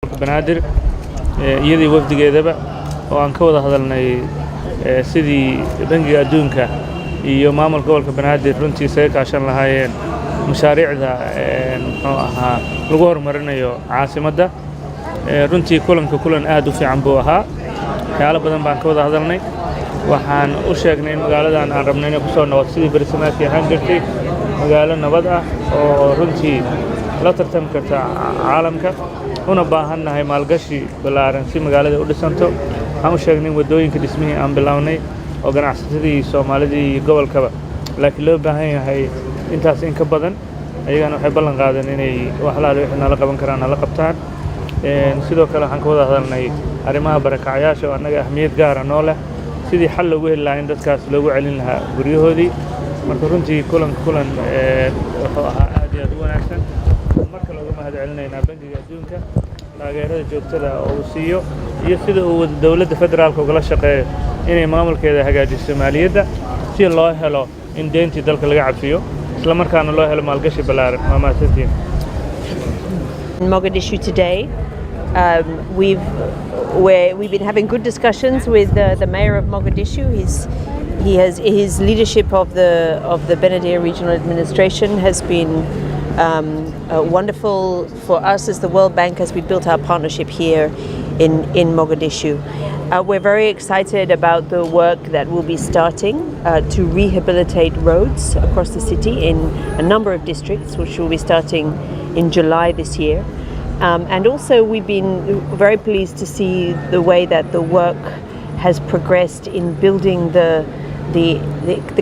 Banaadir iyadii wafdigeedaba oo aan ka wada hadalnay sidii Bangiga Aduunka iyo maamulka Gobolka Banaadir runtii isaga kaashan lahaayeen mashaariicda lagu horumarinayo caasimadda runtii kulan aad u fiican buu ahaa waxyaalo badan baan ka wada hadalnay waxaan u sheegnay in magaaladan aan rabnay inay ku soo noqoto sidii barnaamijkii ahaan jirtay magaalo nabad ah oo runtii la tartami karta caalamka una baahannahay maalgashi ballaaran si magaalada u dhisanto waxaan u sheegnay wadooyinka dhismihii aan bilownay oo ganacsatadii Soomaalidii iyo gobolkaba laakiin loo baahan yahay intaas in ka badan ayagana waxay ballan qaadeen inay wax la nala qaban karaan nala qabtaan sidoo kale waxaan ka wada hadalnay arrimaha barakacayaasha oo annaga ahmiyad gaar ah noo leh sidii xal loogu heli lahaa in dadkaas loogu celin lahaa guryahoodii marka runtii kulan wuxuu ahaa aad iyo aad u wanaagsan marka looga mahadcelinaynaa Bangiga Aduunka taageerada joogtada oo uu siiyo iyo sida uu dawladda federaalka ugala shaqeeyo inay maamulkeeda hagaajiso maaliyadda si loo helo in deyntii dalka laga cafiyo isla markaana loo helo maalgashi ballaaran waa mahadsantiin. In Mogadishu today, we've been having good discussions with the mayor of Mogadishu. His leadership of the Banaadir Regional Administration has been wonderful for us as the World Bank as we built our partnership here in Mogadishu. We're very excited about the work that we'll be starting to rehabilitate roads across the city in a number of districts, which will be starting in July this year. And also we've been very pleased to see the way that the work has progressed in building the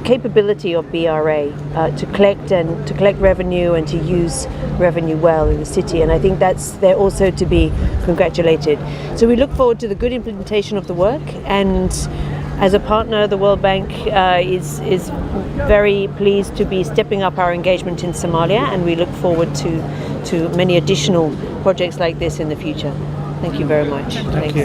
capability of BRA to collect revenue and to use revenue well in the city, and I think they're also to be congratulated. So we look forward to the good implementation of the work, and as a partner, the World Bank is very pleased to be stepping up our engagement in Somalia, and we look forward to many additional projects like this in the future. Thank you very much. Thank you.